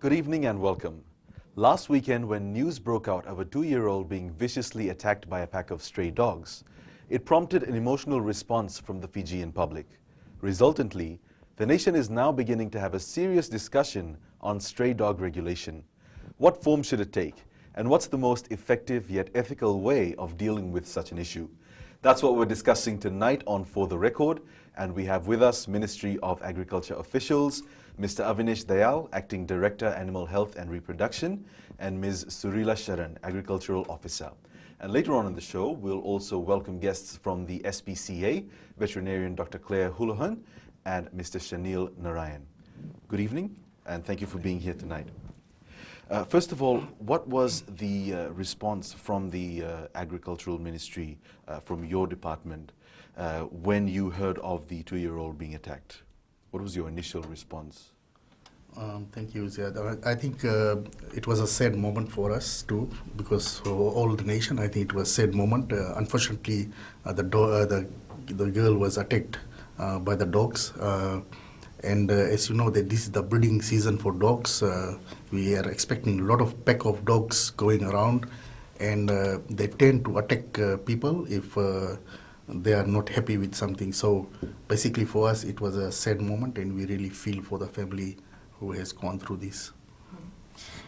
Good evening and welcome. Last weekend, when news broke out of a 2-year-old being viciously attacked by a pack of stray dogs, it prompted an emotional response from the Fijian public. Resultantly, the nation is now beginning to have a serious discussion on stray dog regulation. What form should it take? And what's the most effective yet ethical way of dealing with such an issue? That's what we're discussing tonight on For the Record, and we have with us Ministry of Agriculture officials, Mr. Avinesh Dayal, Acting Director, Animal Health and Reproduction, and Ms. Surila Sharan, Agricultural Officer. And later on in the show, we'll also welcome guests from the SPCA, veterinarian Dr. Claire Houlihan and Mr. Shanil Narayan. Good evening, and thank you for being here tonight. First of all, what was the response from the Agricultural Ministry, from your department, when you heard of the 2-year-old being attacked? What was your initial response? Thank you, Ziad. I think it was a sad moment for us too, because for all the nation, I think it was a sad moment. Unfortunately, the girl was attacked by the dogs. And as you know, that this is the breeding season for dogs. We are expecting a lot of pack of dogs going around, and they tend to attack people if they are not happy with something. So basically for us, it was a sad moment, and we really feel for the family who has gone through this.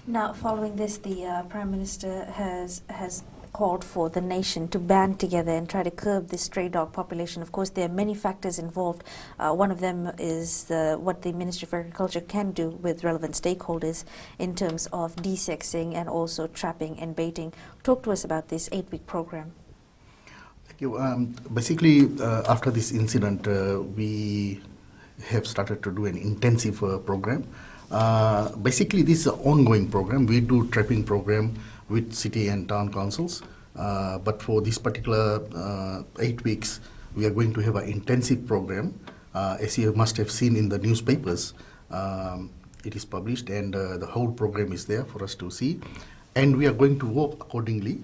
Now, following this, the Prime Minister has called for the nation to band together and try to curb the stray dog population. Of course, there are many factors involved. One of them is what the Ministry of Agriculture can do with relevant stakeholders in terms of desexing and also trapping and baiting. Talk to us about this 8-week program. Thank you. Basically, after this incident, we have started to do an intensive program. Basically, this is an ongoing program. We do trapping program with city and town councils. But for this particular 8 weeks, we are going to have an intensive program. As you must have seen in the newspapers, it is published, and the whole program is there for us to see. And we are going to work accordingly.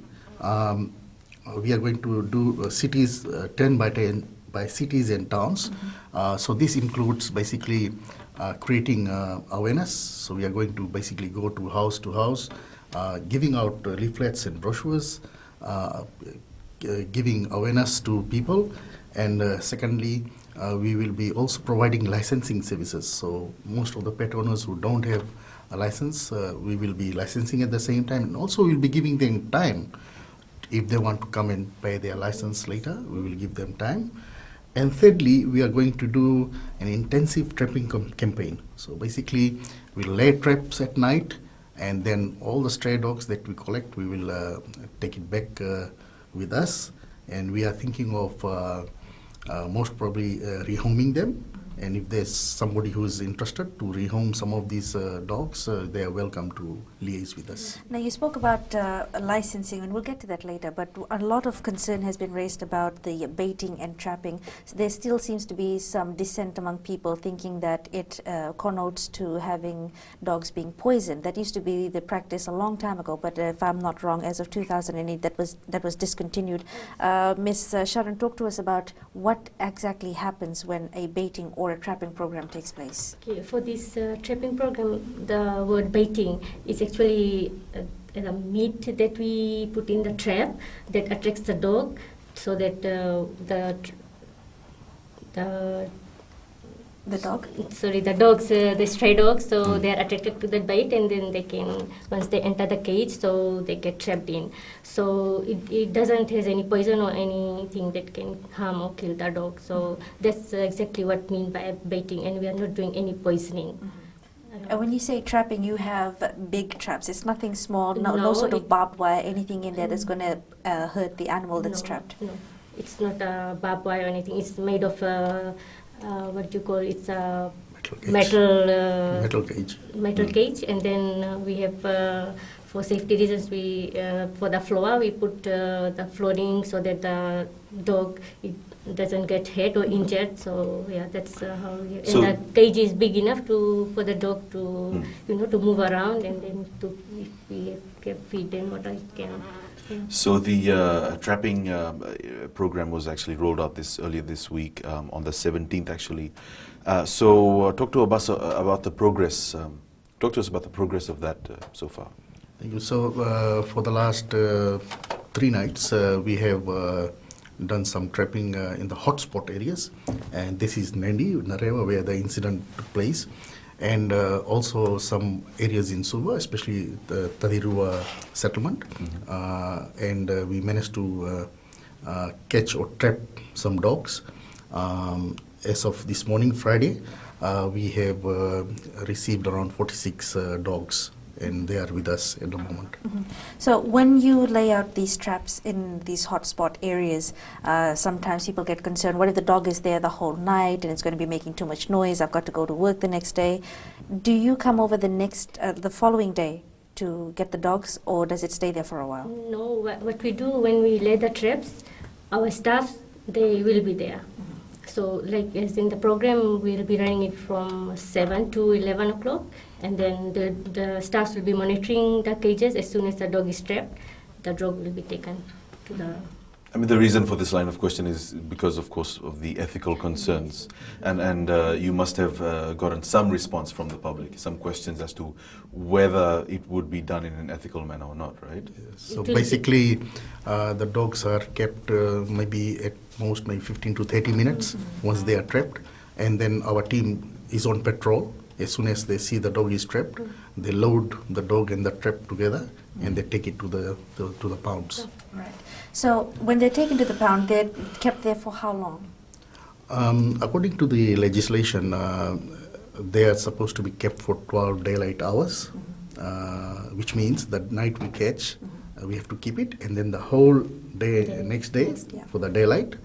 We are going to do cities 10 by 10 by cities and towns. So this includes basically creating awareness. So we are going to basically go to house, giving out leaflets and brochures, giving awareness to people. And secondly, we will be also providing licensing services. So most of the pet owners who don't have a license, we will be licensing at the same time. And also we'll be giving them time. If they want to come and pay their license later, we will give them time. And thirdly, we are going to do an intensive trapping campaign. So basically, we'll lay traps at night, and then all the stray dogs that we collect, we will take it back with us. And we are thinking of most probably rehoming them. And if there's somebody who is interested to rehome some of these dogs, they are welcome to liaise with us. Now, you spoke about licensing, and we'll get to that later, but a lot of concern has been raised about the baiting and trapping. So there still seems to be some dissent among people thinking that it connotes to having dogs being poisoned. That used to be the practice a long time ago, but if I'm not wrong, as of 2008, that was discontinued. Ms. Sharan, talk to us about what exactly happens when a baiting or a trapping program takes place. Okay, for this trapping program, the word baiting is actually a meat that we put in the trap that attracts the dog, so that the dogs, the stray dogs, so they are attracted to that bait, and then they can, once they enter the cage, so they get trapped in. So it doesn't has any poison or anything that can harm or kill the dog. So that's exactly what mean by baiting, and we are not doing any poisoning. When you say trapping, you have big traps. It's nothing small, no sort of barbed wire, anything in there that's going to hurt the animal that's trapped? No, it's not a barbed wire or anything. It's made of what do you call it? It's a metal cage, and then we have for safety reasons, we for the floor we put the flooring so that the dog doesn't get hurt or injured. So yeah, that's how. So and the cage is big enough for the dog to to move around, and then if we can feed them what I can. So the trapping program was actually rolled out earlier this week, on the 17th actually. So talk to us about the progress Talk to us about the progress of that so far. Thank you. So for the last 3 nights, we have done some trapping in the hotspot areas, and this is Nandi, Narewa, where the incident took place, and also some areas in Suva, especially the Tadirua settlement, and we managed to catch or trap some dogs. As of this morning, Friday, we have received around 46 dogs, and they are with us at the moment. So when you lay out these traps in these hotspot areas, sometimes people get concerned, what if the dog is there the whole night and it's going to be making too much noise, I've got to go to work the next day. Do you come over the following day to get the dogs, or does it stay there for a while? No, what we do when we lay the traps, our staff, they will be there. So like as in the program, we'll be running it from 7 to 11 o'clock, and then the staff will be monitoring the cages. As soon as the dog is trapped, the dog will be taken to the... I mean, the reason for this line of question is because, of course, of the ethical concerns. And you must have gotten some response from the public, some questions as to whether it would be done in an ethical manner or not, right? So basically, the dogs are kept maybe at most maybe 15 to 30 minutes once they are trapped. And then our team is on patrol. As soon as they see the dog is trapped, they load the dog and the trap together, and they take it to the pounds. Right. So when they're taken to the pound, they're kept there for how long? According to the legislation, they are supposed to be kept for 12 daylight hours, which means that night we catch, we have to keep it, and then the whole day, next day for the daylight,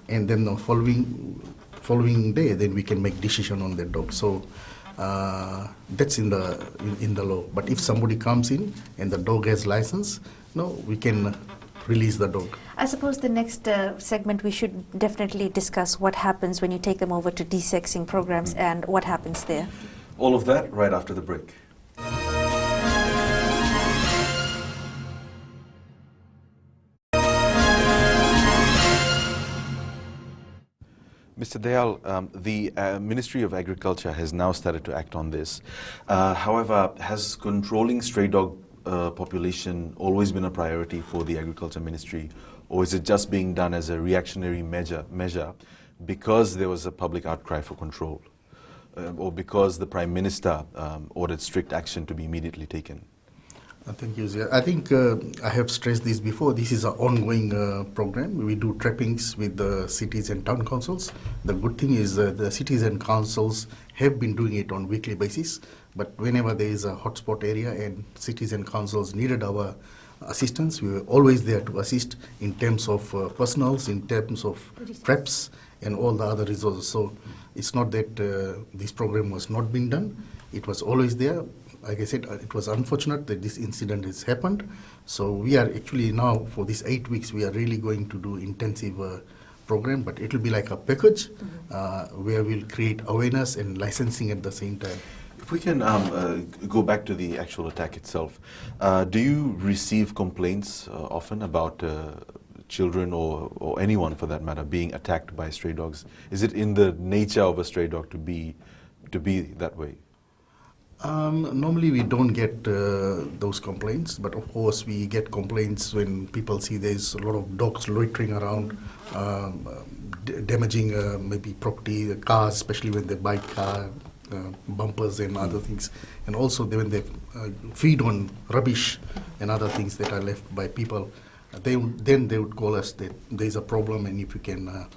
and then the following day, then we can make decision on the dog. So that's in the law. But if somebody comes in and the dog has license, no, we can release the dog. I suppose the next segment we should definitely discuss what happens when you take them over to desexing programs and what happens there. All of that right after the break. Mr. Dayal, the Ministry of Agriculture has now started to act on this. However, has controlling stray dog population always been a priority for the Agriculture Ministry, or is it just being done as a reactionary measure because there was a public outcry for control, or because the Prime Minister ordered strict action to be immediately taken? Thank you, Zia. I think I have stressed this before. This is an ongoing program. We do trappings with the cities and town councils. The good thing is the cities and councils have been doing it on weekly basis. But whenever there is a hotspot area and cities and councils needed our assistance, we were always there to assist in terms of personals, in terms of traps, and all the other resources. So it's not that this program was not being done. It was always there. Like I said, it was unfortunate that this incident has happened. So we are actually now, for these 8 weeks, we are really going to do intensive program, but it will be like a package where we'll create awareness and licensing at the same time. If we can go back to the actual attack itself, do you receive complaints often about children or anyone for that matter being attacked by stray dogs? Is it in the nature of a stray dog to be that way? Normally we don't get those complaints, but of course we get complaints when people see there's a lot of dogs loitering around, damaging maybe property, cars, especially when they bite car bumpers and other things, and also when they feed on rubbish and other things that are left by people. They would call us that there's a problem, and if you can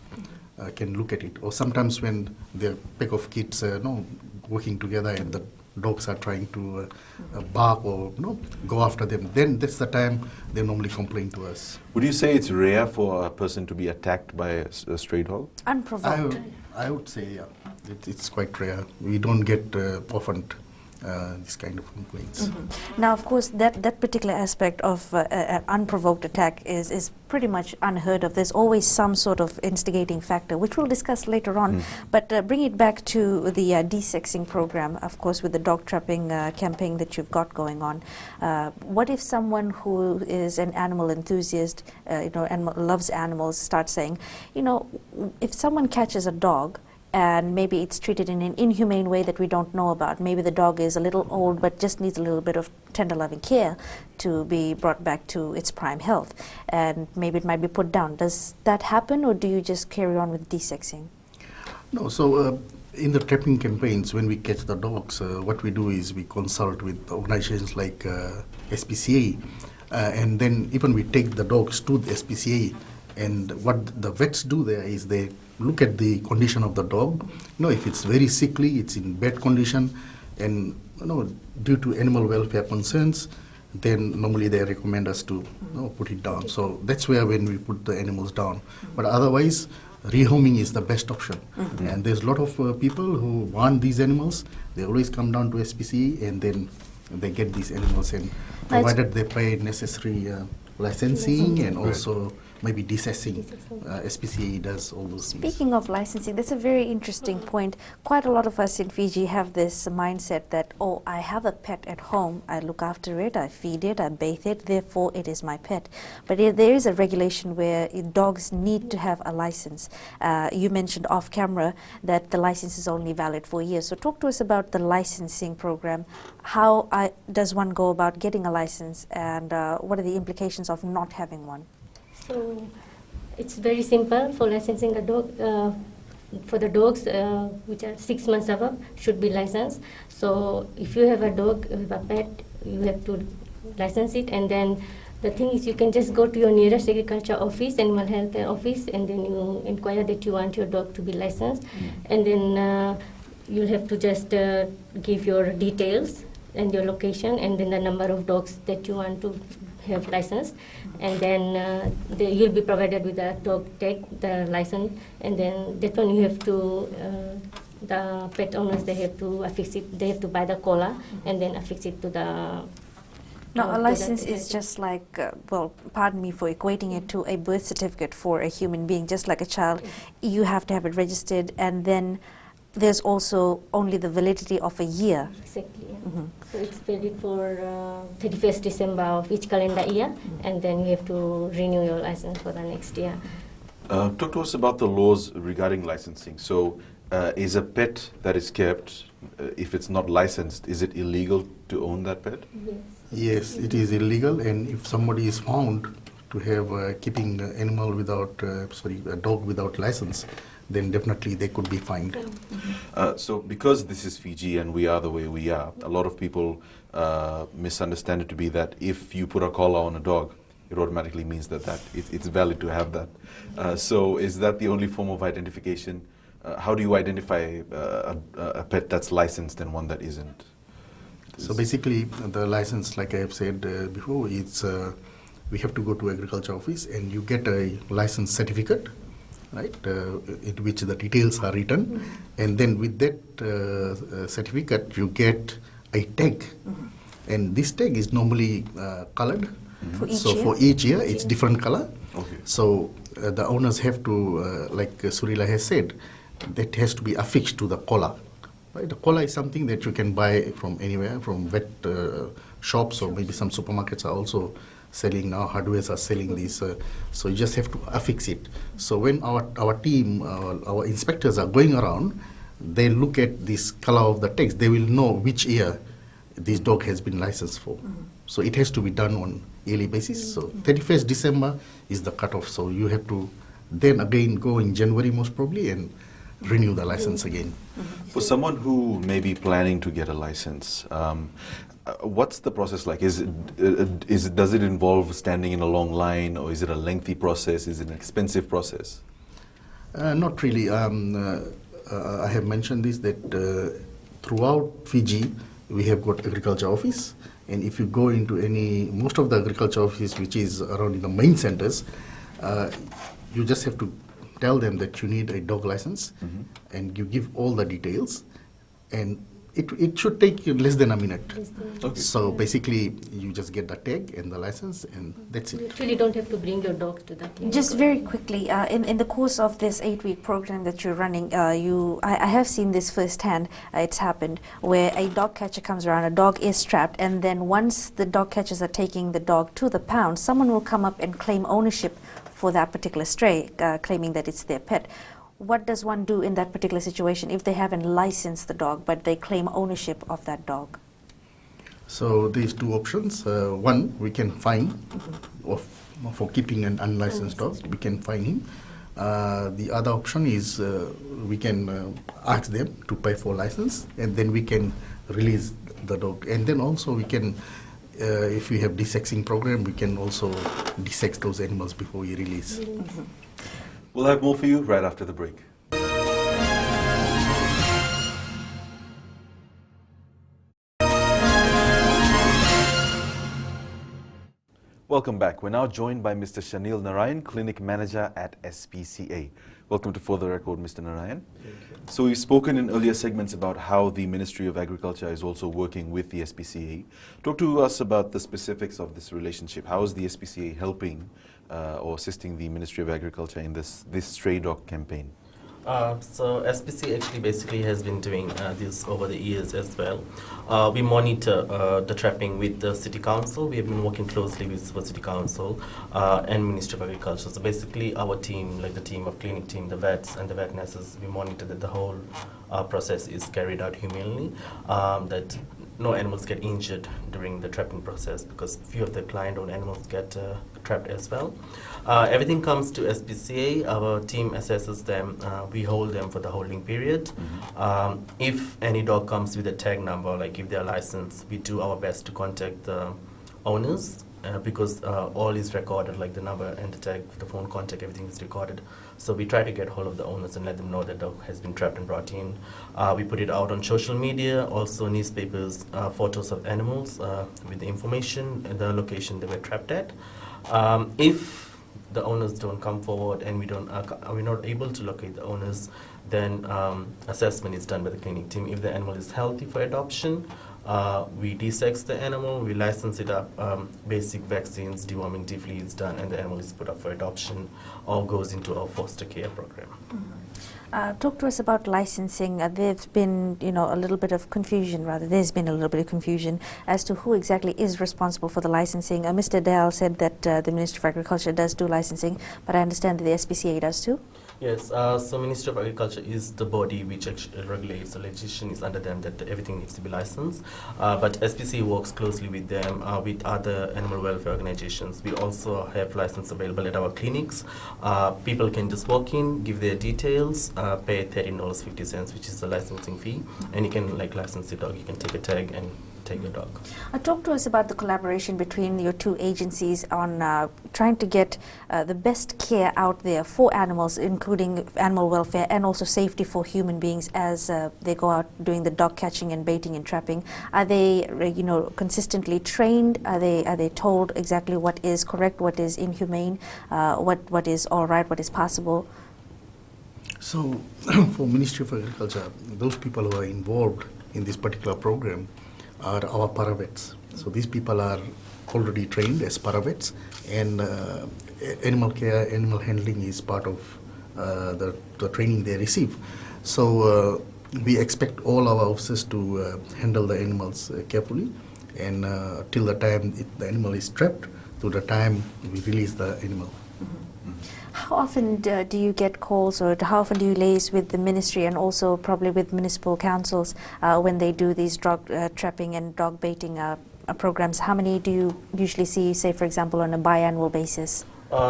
look at it. Or sometimes when the pack of kids working together and the dogs are trying to bark or go after them, then that's the time they normally complain to us. Would you say it's rare for a person to be attacked by a stray dog? Unprovoked. I would say, yeah, it's quite rare. We don't get often this kind of complaints. Now, of course, that particular aspect of an unprovoked attack is pretty much unheard of. There's always some sort of instigating factor, which we'll discuss later on. But bring it back to the desexing program, of course, with the dog trapping campaign that you've got going on. What if someone who is an animal enthusiast, and loves animals, starts saying, if someone catches a dog and maybe it's treated in an inhumane way that we don't know about. Maybe the dog is a little old but just needs a little bit of tender loving care to be brought back to its prime health, and maybe it might be put down. Does that happen, or do you just carry on with desexing? No, so in the trapping campaigns, when we catch the dogs, what we do is we consult with organizations like SPCA, and then even we take the dogs to the SPCA, and what the vets do there is they look at the condition of the dog. If it's very sickly, it's in bad condition, and due to animal welfare concerns, then normally they recommend us to put it down. So that's where when we put the animals down. But otherwise, rehoming is the best option. And there's a lot of people who want these animals. They always come down to SPCA and then they get these animals, and provided they pay necessary licensing and also maybe deassessing. SPCA does all those things. Speaking of licensing, that's a very interesting point. Quite a lot of us in Fiji have this mindset that, oh, I have a pet at home, I look after it, I feed it, I bathe it, therefore it is my pet. But there is a regulation where dogs need to have a license. You mentioned off camera that the license is only valid for a year. So talk to us about the licensing program. How does one go about getting a license, and what are the implications of not having one? So it's very simple for licensing a dog. For the dogs which are 6 months above should be licensed. So if you have a dog, you have a pet, you have to license it. And then the thing is, you can just go to your nearest agriculture office, animal health office, and then you inquire that you want your dog to be licensed. And then you'll have to just give your details and your location, and then the number of dogs that you want to have licensed, and then you'll be provided with a dog tag, the license, and then that one you have to, the pet owners, they have to affix it, they have to buy the collar and then affix it to the... Now, a license is just like, well, pardon me for equating it to a birth certificate for a human being, just like a child. You have to have it registered, and then there's also only the validity of a year. Exactly. Yeah. So it's valid for 31st December of each calendar year, and then you have to renew your license for the next year. Talk to us about the laws regarding licensing. So is a pet that is kept, if it's not licensed, is it illegal to own that pet? Yes. Yes, it is illegal, and if somebody is found to have keeping animal without, a dog without license, then definitely they could be fined. So because this is Fiji and we are the way we are, a lot of people misunderstand it to be that if you put a collar on a dog, it automatically means that it's valid to have that. So is that the only form of identification? How do you identify a pet that's licensed and one that isn't? So basically, the license, like I have said before, it's we have to go to agriculture office and you get a license certificate, right, in which the details are written, and then with that certificate you get a tag, and this tag is normally colored. For each year it's different color. Okay. So the owners have to, like Surila has said, that has to be affixed to the collar. Right? The collar is something that you can buy from anywhere, from vet shops, or maybe some supermarkets are also selling now, hardwares are selling these, so you just have to affix it. So when our team, our inspectors are going around, they look at this color of the text, they will know which year this dog has been licensed for. So it has to be done on yearly basis. So 31st December is the cutoff, so you have to then again go in January most probably and renew the license again. For someone who may be planning to get a license, what's the process like? Does it involve standing in a long line, or is it a lengthy process? Is it an expensive process? Not really. I have mentioned this, that throughout Fiji we have got agriculture office, and if you go into most of the agriculture office which is around in the main centers, you just have to tell them that you need a dog license, and you give all the details, and it should take you less than a minute. Okay. So basically you just get the tag and the license, and that's You it. actually don't have to bring your dog to that clinic. Just very quickly, in the course of this 8-week program that you're running, I have seen this firsthand. It's happened where a dog catcher comes around, a dog is trapped, and then once the dog catchers are taking the dog to the pound, someone will come up and claim ownership for that particular stray, claiming that it's their pet. What does one do in that particular situation if they haven't licensed the dog but they claim ownership of that dog? So these two options. One, we can fine for keeping an unlicensed dog. We can fine him. The other option is we can ask them to pay for license, and then we can release the dog. And then also we can, if we have desexing program, we can also desex those animals before we release. Mm-hmm. We'll have more for you right after the break. Welcome back. We're now joined by Mr. Shanil Narayan, Clinic Manager at SPCA. Welcome to For the Record, Mr. Narayan. Thank you. So we've spoken in earlier segments about how the Ministry of Agriculture is also working with the SPCA. Talk to us about the specifics of this relationship. How is the SPCA helping or assisting the Ministry of Agriculture in this stray dog campaign? So SPCA actually basically has been doing this over the years as well. We monitor the trapping with the City Council. We have been working closely with the City Council and Ministry of Agriculture. So basically our team, like the team of clinic team, the vets and the vet nurses, we monitor that the whole process is carried out humanely, that no animals get injured during the trapping process, because few of the client-owned animals get trapped as well. Everything comes to SPCA, our team assesses them, we hold them for the holding period. Mm-hmm. If any dog comes with a tag number, like if they're licensed, we do our best to contact the owners, because all is recorded, like the number and the tag, the phone contact, everything is recorded. So we try to get hold of the owners and let them know that dog has been trapped and brought in. We put it out on social media, also newspapers, photos of animals with the information and the location they were trapped at. If the owners don't come forward and we're not able to locate the owners, then assessment is done by the clinic team. If the animal is healthy for adoption, we desex the animal, we license it up, basic vaccines, deworming, deflea is done, and the animal is put up for adoption or goes into our foster care program. Talk to us about licensing. There's been, a little bit of confusion, there's been a little bit of confusion as to who exactly is responsible for the licensing. Mr. Dayal said that the Ministry of Agriculture does do licensing, but I understand that the SPCA does too? Yes, so Ministry of Agriculture is the body which actually regulates, the legislation is under them that everything needs to be licensed. But SPCA works closely with them, with other animal welfare organizations. We also have license available at our clinics. People can just walk in, give their details, pay $13.50, which is the licensing fee, and you can license the dog. You can take a tag and take your dog. Talk to us about the collaboration between your two agencies on trying to get the best care out there for animals, including animal welfare and also safety for human beings as they go out doing the dog catching and baiting and trapping. Are they, consistently trained? Are they told exactly what is correct, what is inhumane, what is all right, what is possible? So for Ministry of Agriculture, those people who are involved in this particular program are our paravets. So these people are already trained as paravets, and animal care, animal handling is part of the training they receive. So we expect all our officers to handle the animals carefully, and till the time the animal is trapped, to the time we release the animal. How often do you get calls, or how often do you liaise with the ministry and also probably with municipal councils when they do these dog trapping and dog baiting programs? How many do you usually see, say, for example, on a biannual basis?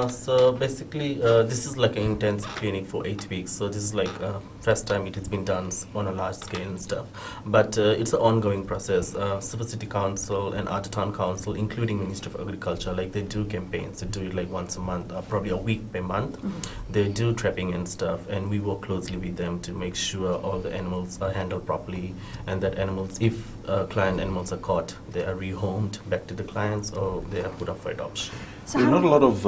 So basically, this is like an intense clinic for 8 weeks. So this is like first time it has been done on a large scale and stuff. But it's an ongoing process. Super City Council and Outer Town Council, including Ministry of Agriculture, they do campaigns. They do it like once a month, probably a week per month. Mm-hmm. They do trapping and stuff, and we work closely with them to make sure all the animals are handled properly, and that animals, if client animals are caught, they are rehomed back to the clients or they are put up for adoption. So there are not a lot of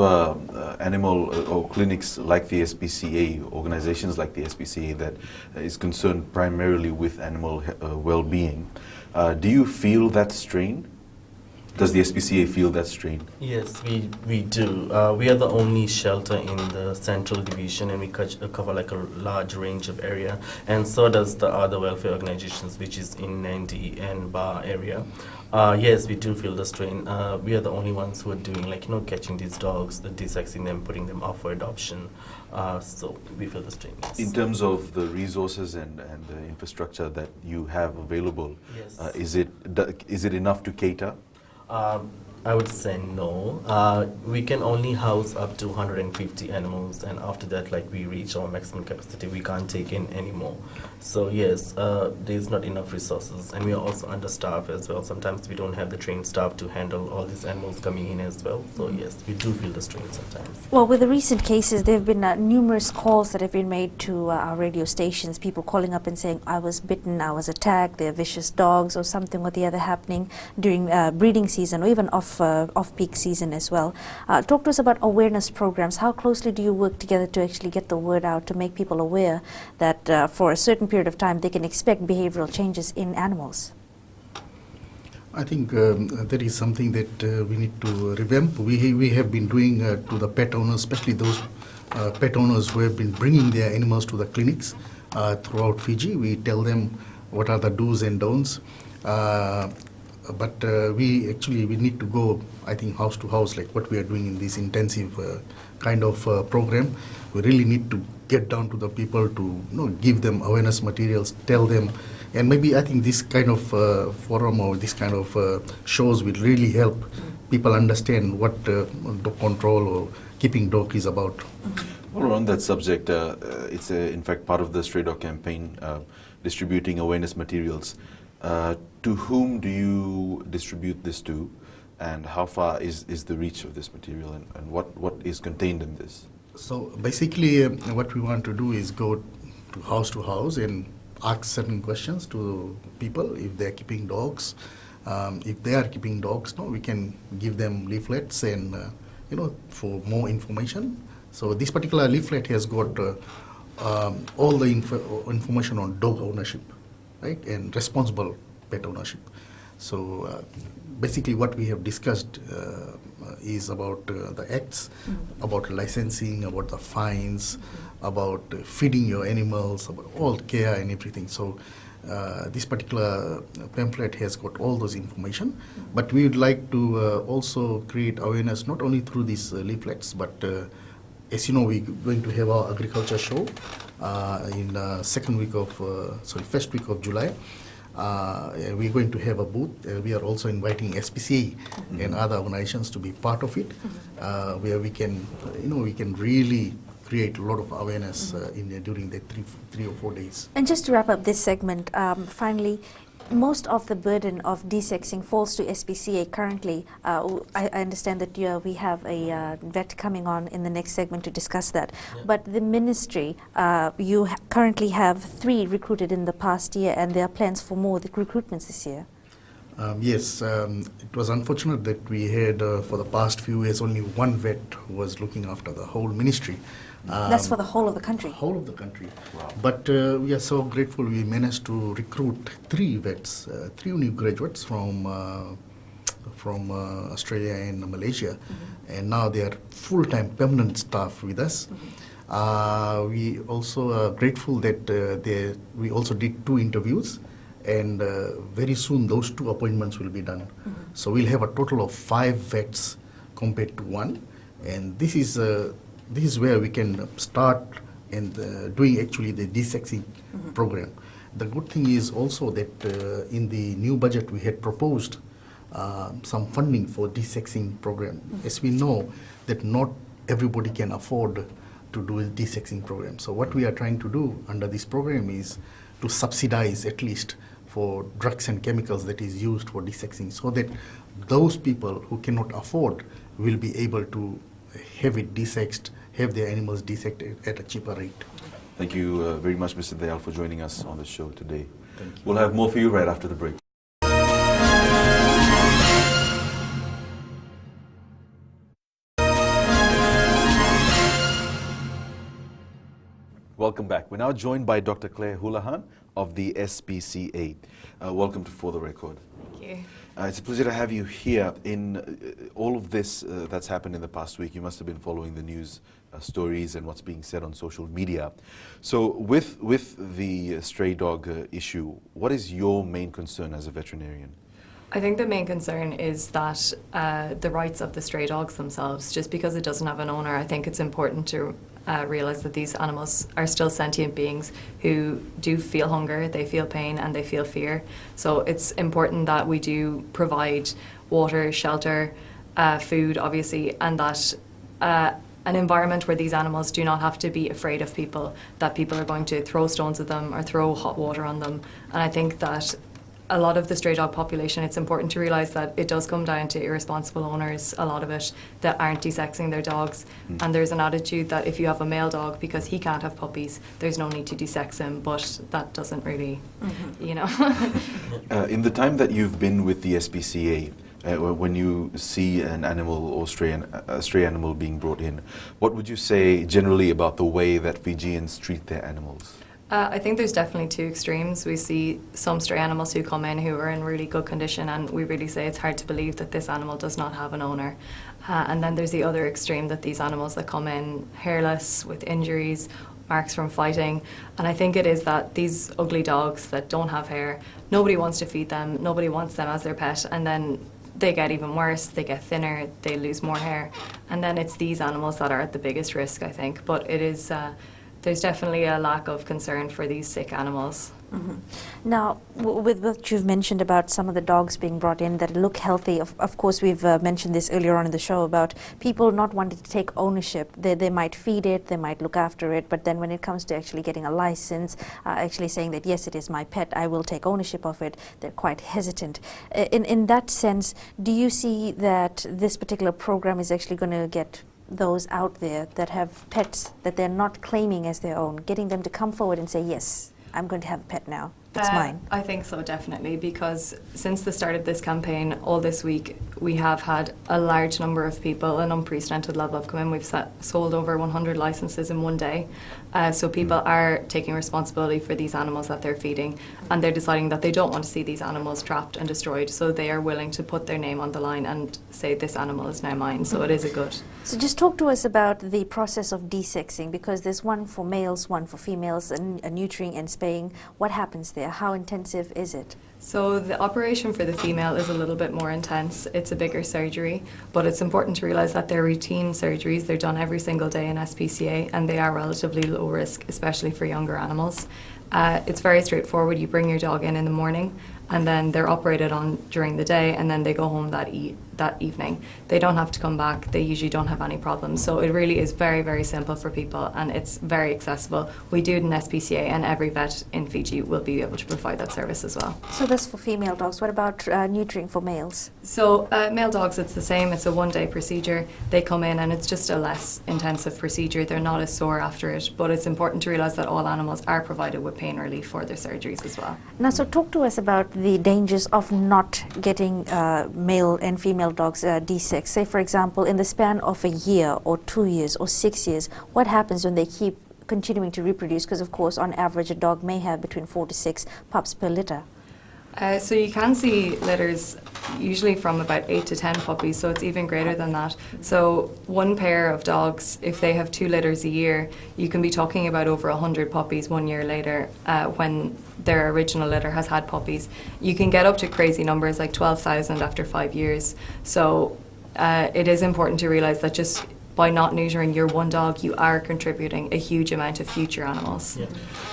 animal or clinics like the SPCA, organizations like the SPCA that is concerned primarily with animal well-being. Do you feel that strain? Does the SPCA feel that strain? Yes, we do. We are the only shelter in the Central Division, and we cover like a large range of area, and so does the other welfare organizations, which is in Nandi and Bar area. Yes, we do feel the strain. We are the only ones who are doing like, catching these dogs, desexing them, putting them up for adoption. So we feel the strain, yes. In terms of the resources and the infrastructure that you have available, Yes. Is it enough to cater? I would say no. We can only house up to 150 animals, and after that, like, we reach our maximum capacity. We can't take in anymore. So yes, there's not enough resources, and we are also understaffed as well. Sometimes we don't have the trained staff to handle all these animals coming in as well. So yes, we do feel the strain sometimes. Well, with the recent cases, there have been numerous calls that have been made to our radio stations, people calling up and saying, I was bitten, I was attacked, they're vicious dogs, or something or the other happening during breeding season, or even off-peak season as well. Talk to us about awareness programs. How closely do you work together to actually get the word out, to make people aware that for a certain period of time they can expect behavioral changes in animals? I think that is something that we need to revamp. We have been doing to the pet owners, especially those pet owners who have been bringing their animals to the clinics throughout Fiji. We tell them what are the do's and don'ts. But we need to go, I think, house to house, like what we are doing in this intensive kind of program. We really need to get down to the people to give them awareness materials, tell them, and maybe I think this kind of forum or this kind of shows will really help people understand what dog control or keeping dog is about. Well, on that subject, it's in fact part of the Stray Dog campaign, distributing awareness materials. To whom do you distribute this to, and how far is the reach of this material, and what is contained in this? So basically what we want to do is go to house and ask certain questions to people if they are keeping dogs. If they are keeping dogs, we can give them leaflets and for more information. So this particular leaflet has got all the information on dog ownership, right, and responsible pet ownership. So basically what we have discussed is about the acts, about licensing, about the fines, about feeding your animals, about all care and everything. So this particular pamphlet has got all those information, but we would like to also create awareness not only through these leaflets, but as you know, we're going to have our agriculture show in first week of July. We're going to have a booth. We are also inviting SPCA and other organizations to be part of it, where we can, we can really create a lot of awareness during the three or 4 days. And just to wrap up this segment, finally, most of the burden of desexing falls to SPCA currently. I understand that we have a vet coming on in the next segment to discuss that. Yeah. But the ministry, you currently have 3 recruited in the past year, and there are plans for more recruitments this year. Yes, it was unfortunate that we had for the past few years only one vet who was looking after the whole ministry. That's for the whole of the country? Whole of the country. Wow. But we are so grateful we managed to recruit 3 vets, 3 new graduates from Australia and Malaysia, and now they are full-time permanent staff with us. We also are grateful that we also did 2 interviews, and very soon those 2 appointments will be done. So we'll have a total of 5 vets compared to 1, and this is where we can start and doing actually the desexing program. The good thing is also that in the new budget we had proposed some funding for desexing program. As we know that not everybody can afford to do a desexing program. So what we are trying to do under this program is to subsidize at least for drugs and chemicals that is used for desexing, so that those people who cannot afford will be able to have it desexed, have their animals dissected at a cheaper rate. Thank you very much, Mr. Dayal, for joining us on the show today. Thank you. We'll have more for you right after the break. Welcome back. We're now joined by Dr. Claire Houlihan of the SPCA. Welcome to For the Record. Thank you. you. It's a pleasure to have you here. In all of this that's happened in the past week, you must have been following the news stories and what's being said on social media. So with the stray dog issue, what is your main concern as a veterinarian? I think the main concern is that the rights of the stray dogs themselves. Just because it doesn't have an owner, I think it's important to realise that these animals are still sentient beings who do feel hunger, they feel pain and they feel fear. So it's important that we do provide water, shelter, food obviously, and that an environment where these animals do not have to be afraid of people, that people are going to throw stones at them or throw hot water on them. And I think that a lot of the stray dog population, it's important to realise that it does come down to irresponsible owners, a lot of it, that aren't desexing their dogs. And there's an attitude that if you have a male dog, because he can't have puppies, there's no need to desex him, but that doesn't really, you know. In the time that you've been with the SPCA, when you see an animal or a stray animal being brought in, what would you say generally about the way that Fijians treat their animals? I think there's definitely two extremes. We see some stray animals who come in who are in really good condition, and we really say it's hard to believe that this animal does not have an owner. And then there's the other extreme, that these animals that come in hairless, with injuries, marks from fighting. And I think it is that these ugly dogs that don't have hair, nobody wants to feed them, nobody wants them as their pet, and then they get even worse, they get thinner, they lose more hair. And then it's these animals that are at the biggest risk, I think. But it is... there's definitely a lack of concern for these sick animals. Now, with what you've mentioned about some of the dogs being brought in that look healthy, of course we've mentioned this earlier on in the show about people not wanting to take ownership. They might feed it, they might look after it, but then when it comes to actually getting a license, actually saying that yes, it is my pet, I will take ownership of it, they're quite hesitant. In that sense, do you see that this particular program is actually going to get those out there that have pets that they're not claiming as their own, getting them to come forward and say, yes, I'm going to have a pet now, it's mine? I think so, definitely, because since the start of this campaign, all this week, we have had a large number of people, an unprecedented level of come in. We've sold over 100 licenses in one day. So people are taking responsibility for these animals that they're feeding, and they're deciding that they don't want to see these animals trapped and destroyed, so they are willing to put their name on the line and say this animal is now mine, so it is a good. So just talk to us about the process of desexing, because there's one for males, one for females, and neutering and spaying. What happens there? How intensive is it? So the operation for the female is a little bit more intense. It's a bigger surgery, but it's important to realise that they're routine surgeries. They're done every single day in SPCA, and they are relatively low risk, especially for younger animals. It's very straightforward. You bring your dog in the morning, and then they're operated on during the day, and then they go home that evening. They don't have to come back. They usually don't have any problems. So it really is very, very simple for people, and it's very accessible. We do it in SPCA, and every vet in Fiji will be able to provide that service as well. So that's for female dogs. What about neutering for males? So male dogs, it's the same. It's a one-day procedure. They come in, and it's just a less intensive procedure. They're not as sore after it, but it's important to realise that all animals are provided with pain relief for their surgeries as well. Now, so talk to us about the dangers of not getting male and female dogs desexed. Say, for example, in the span of a year or 2 years or 6 years, what happens when they keep continuing to reproduce? Because, of course, on average, a dog may have between 4 to 6 pups per litter. So you can see litters usually from about 8 to 10 puppies, so it's even greater than that. So one pair of dogs, if they have 2 litters a year, you can be talking about over 100 puppies 1 year later when their original litter has had puppies. You can get up to crazy numbers like 12,000 after 5 years. So it is important to realise that just by not neutering your one dog, you are contributing a huge amount of future animals. Yeah,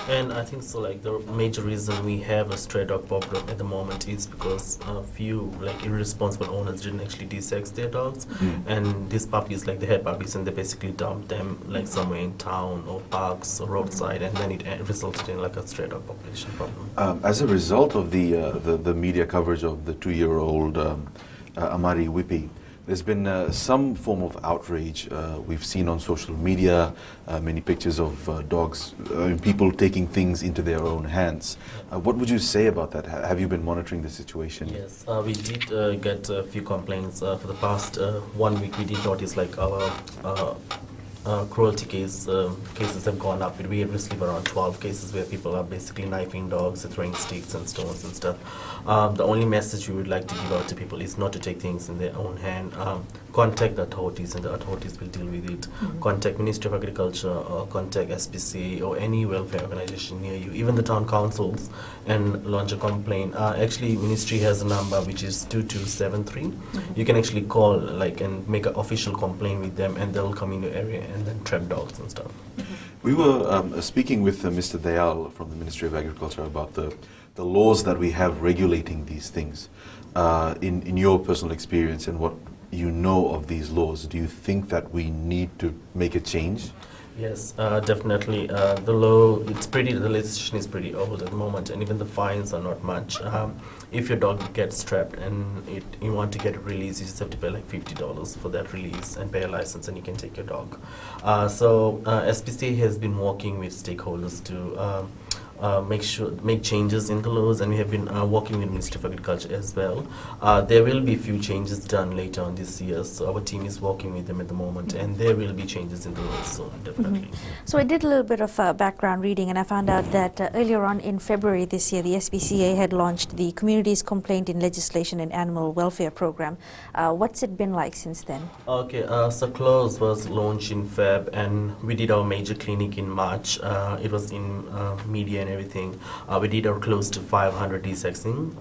and I think so. Like the major reason we have a stray dog problem at the moment is because a few like irresponsible owners didn't actually desex their dogs, and these puppies, like they had puppies, and they basically dumped them like somewhere in town or parks or roadside, and then it resulted in like a stray dog population problem. As a result of the media coverage of the 2-year-old Amari Whippy, there's been some form of outrage. We've seen on social media many pictures of dogs, people taking things into their own hands. What would you say about that? Have you been monitoring the situation? Yes, we did get a few complaints. For the past 1 week, we did notice like our cruelty cases have gone up. We have received around 12 cases where people are basically knifing dogs, throwing sticks and stones and stuff. The only message we would like to give out to people is not to take things in their own hand. Contact the authorities, and the authorities will deal with it. Contact Ministry of Agriculture, or contact SPCA or any welfare organization near you, even the town councils, and launch a complaint. Actually, Ministry has a number which is 2273. You can actually call and make an official complaint with them, and they'll come in your area and then trap dogs and stuff. We were speaking with Mr. Dayal from the Ministry of Agriculture about the laws that we have regulating these things. In your personal experience and what you know of these laws, do you think that we need to make a change? Yes, definitely. The legislation is pretty old at the moment, and even the fines are not much. If your dog gets trapped and you want to get it released, you just have to pay like $50 for that release and pay a license, and you can take your dog. So SPCA has been working with stakeholders to make changes in the laws, and we have been working with Ministry of Agriculture as well. There will be few changes done later on this year, so our team is working with them at the moment, and there will be changes in the laws soon, definitely. So I did a little bit of background reading, and I found out that earlier on in February this year, the SPCA had launched the Communities Complaint in Legislation and Animal Welfare Program. What's it been like since then? Okay, so CLOSE was launched in Feb, and we did our major clinic in March. It was in media and everything. We did our close to 500 desexing,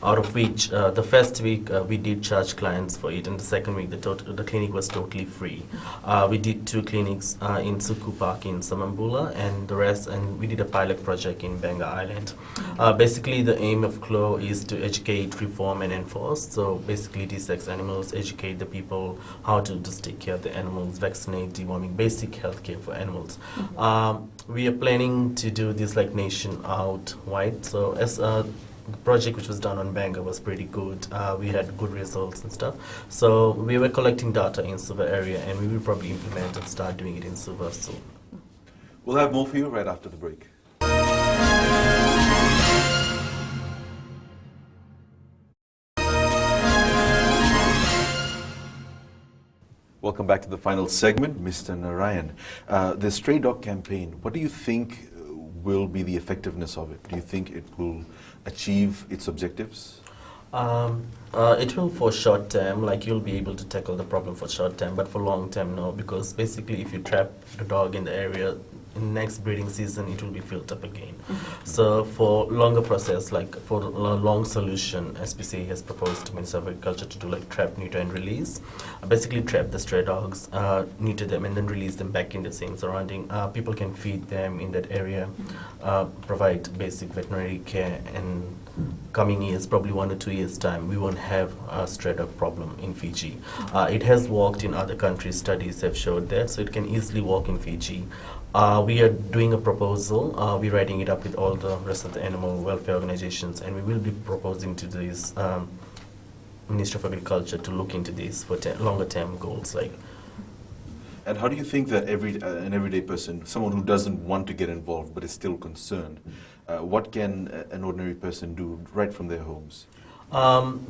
out of which the first week we did charge clients for it, and the second week the clinic was totally free. We did 2 clinics in Suku Park in Samambula, and we did a pilot project in Benga Island. Basically, the aim of CLO is to educate, reform, and enforce. So basically, desex animals, educate the people how to just take care of the animals, vaccinate, deworming, basic health care for animals. We are planning to do this like nation wide. So as the project which was done on Benga was pretty good. We had good results and stuff. So we were collecting data in Suva area, and we will probably implement and start doing it in Suva soon. We'll have more for you right after the break. Welcome back to the final segment, Mr. Narayan. The Stray Dog campaign, what do you think will be the effectiveness of it? Do you think it will achieve its objectives? It will for short term, like you'll be able to tackle the problem for short term, but for long term, no, because basically if you trap the dog in the area, in next breeding season it will be filled up again. So for longer process, like for a long solution, SPCA has proposed to Ministry of Agriculture to do like trap, neuter and release. Basically trap the stray dogs, neuter them and then release them back in the same surrounding. People can feed them in that area, provide basic veterinary care, and coming years, probably 1 or 2 years time, we won't have a stray dog problem in Fiji. It has worked in other countries, studies have showed that, so it can easily work in Fiji. We are doing a proposal. We're writing it up with all the rest of the animal welfare organizations, and we will be proposing to this Ministry of Agriculture to look into this for longer term goals. And how do you think that an everyday person, someone who doesn't want to get involved but is still concerned, what can an ordinary person do right from their homes?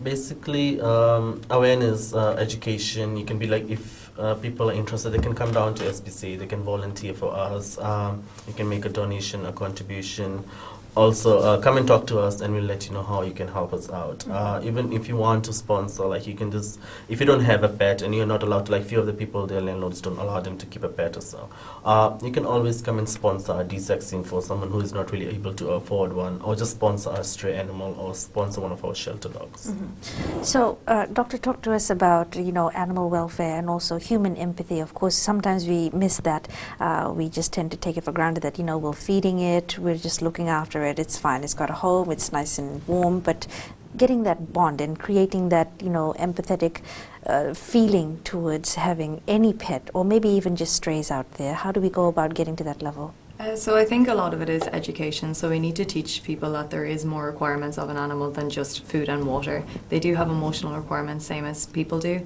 Basically, awareness, education. You can be like, if people are interested, they can come down to SPCA, they can volunteer for us, you can make a donation, a contribution. Also, come and talk to us, and we'll let you know how you can help us out. Even if you want to sponsor, like you can just, if you don't have a pet and you're not allowed to, like few of the people, their landlords don't allow them to keep a pet or so, you can always come and sponsor a desexing for someone who is not really able to afford one, or just sponsor a stray animal, or sponsor one of our shelter dogs. So, Doctor, talk to us about, animal welfare and also human empathy. Of course, sometimes we miss that. We just tend to take it for granted that, we're feeding it, we're just looking after it, it's fine, it's got a home, it's nice and warm, but getting that bond and creating that, empathetic feeling towards having any pet, or maybe even just strays out there, how do we go about getting to that level? So I think a lot of it is education. So we need to teach people that there is more requirements of an animal than just food and water. They do have emotional requirements, same as people do.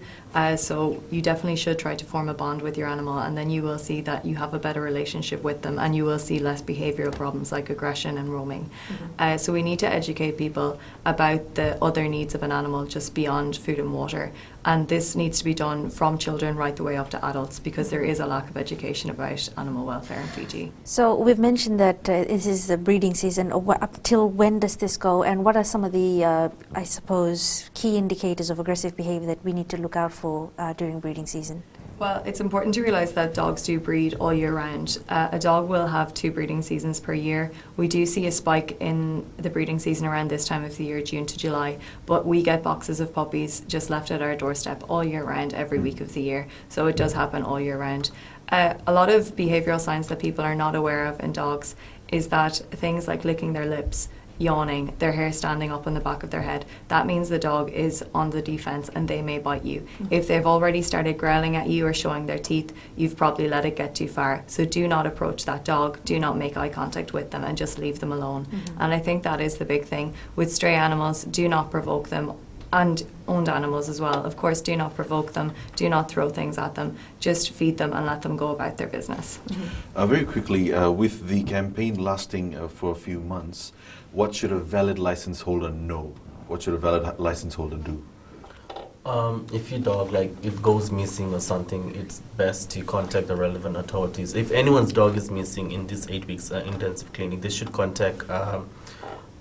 So you definitely should try to form a bond with your animal, and then you will see that you have a better relationship with them, and you will see less behavioural problems like aggression and roaming. So we need to educate people about the other needs of an animal just beyond food and water. And this needs to be done from children right the way up to adults, because there is a lack of education about animal welfare in Fiji. So we've mentioned that this is the breeding season. Up till when does this go, and what are some of the, I suppose, key indicators of aggressive behavior that we need to look out for during breeding season? Well, it's important to realise that dogs do breed all year round. A dog will have 2 breeding seasons per year. We do see a spike in the breeding season around this time of the year, June to July, but we get boxes of puppies just left at our doorstep all year round, every week of the year. So it does happen all year round. A lot of behavioural signs that people are not aware of in dogs is that things like licking their lips, yawning, their hair standing up on the back of their head, that means the dog is on the defense and they may bite you. If they've already started growling at you or showing their teeth, you've probably let it get too far. So do not approach that dog, do not make eye contact with them, and just leave them alone. And I think that is the big thing. With stray animals, do not provoke them, and owned animals as well. Of course, do not provoke them, do not throw things at them, just feed them and let them go about their business. Very quickly, with the campaign lasting for a few months, what should a valid license holder know? What should a valid license holder do? If your dog, like, it goes missing or something, it's best to contact the relevant authorities. If anyone's dog is missing in this 8 weeks intensive clinic, they should contact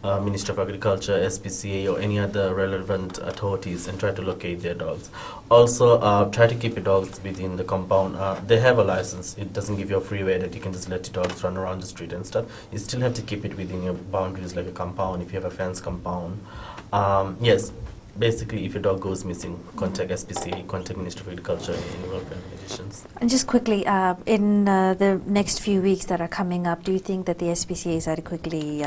Ministry of Agriculture, SPCA, or any other relevant authorities and try to locate their dogs. Also, try to keep your dogs within the compound. They have a license. It doesn't give you a freeway that you can just let your dogs run around the street and stuff. You still have to keep it within your boundaries, like a compound, if you have a fence compound. Yes, basically, if your dog goes missing, contact SPCA, contact Ministry of Agriculture and any welfare organizations. And just quickly, in the next few weeks that are coming up, do you think that the SPCA is adequately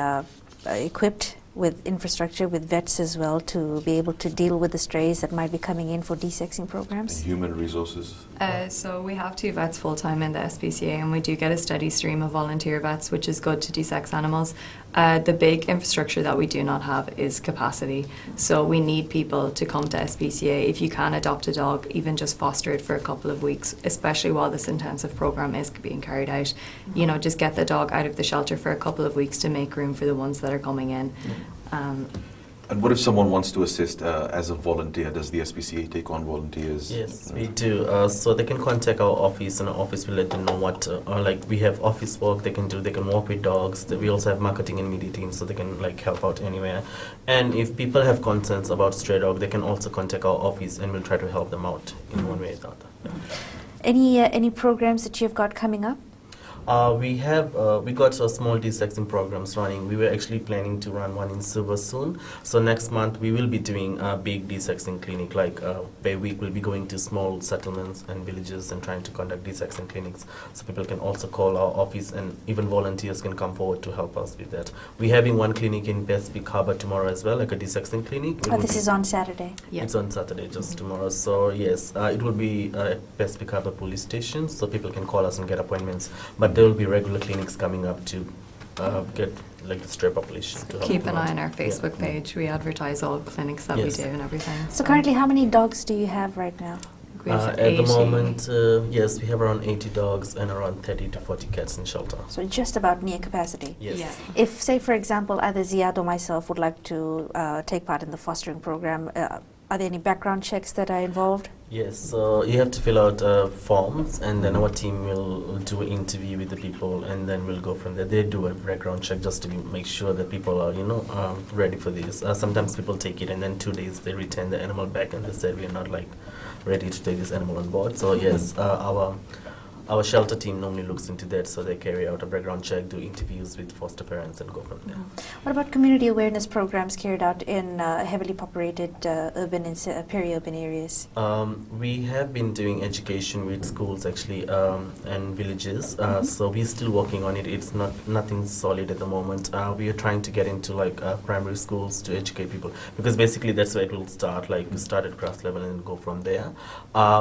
equipped with infrastructure, with vets as well, to be able to deal with the strays that might be coming in for desexing programs? Human resources? So we have 2 vets full-time in the SPCA, and we do get a steady stream of volunteer vets, which is good to desex animals. The big infrastructure that we do not have is capacity. So we need people to come to SPCA. If you can adopt a dog, even just foster it for a couple of weeks, especially while this intensive program is being carried out. You know, just get the dog out of the shelter for a couple of weeks to make room for the ones that are coming in. And what if someone wants to assist as a volunteer? Does the SPCA take on volunteers? Yes, we do. So they can contact our office, and our office will let them know what, like, we have office work they can do. They can walk with dogs. We also have marketing and media teams, so they can, like, help out anywhere. And if people have concerns about stray dog, they can also contact our office, and we'll try to help them out in one way or the other. Any programs that you've got coming up? We got small desexing programs running. We were actually planning to run one in Suva soon. So next month we will be doing a big desexing clinic. Like per week we'll be going to small settlements and villages and trying to conduct desexing clinics. So people can also call our office, and even volunteers can come forward to help us with that. We're having one clinic in Pacific Harbour tomorrow as well, like a desexing clinic. This is on Saturday. Yeah. It's on Saturday, just tomorrow. So yes, it will be at Pacific Harbour Police Station, so people can call us and get appointments. But there will be regular clinics coming up to get, like, the stray population. To Keep help an them eye out. on our Facebook page. We advertise all clinics that Yes. we do and everything. So currently, how many dogs do you have right now? We have At the 80. moment, yes, we have around 80 dogs and around 30 to 40 cats in shelter. So just about near capacity. Yes. Yeah. If, say, for example, either Ziad or myself would like to take part in the fostering program, are there any background checks that are involved? Yes, so you have to fill out forms, and then our team will do an interview with the people, and then we'll go from there. They do a background check just to make sure that people are, ready for this. Sometimes people take it, and then 2 days they return the animal back, and they said we're not, like, ready to take this animal on board. So yes, our shelter team normally looks into that, so they carry out a background check, do interviews with foster parents, and go from there. What about community awareness programs carried out in heavily populated urban and peri-urban areas? We have been doing education with schools, actually, and villages. So we're still working on it. It's nothing solid at the moment. We are trying to get into, like, primary schools to educate people, because basically that's where it will start. Like, we start at grass level and go from there.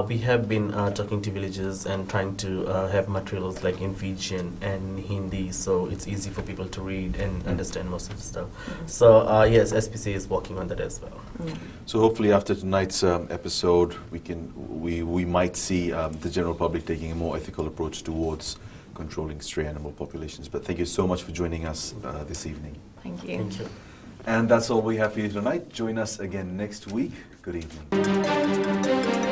We have been talking to villages and trying to have materials like in Fijian and Hindi, so it's easy for people to read and understand most of the stuff. So yes, SPCA is working on that as well. So hopefully after tonight's episode, we might see the general public taking a more ethical approach towards controlling stray animal populations. But thank you so much for joining us this evening. Thank you. Thank you. And that's all we have for you tonight. Join us again next week. Good evening.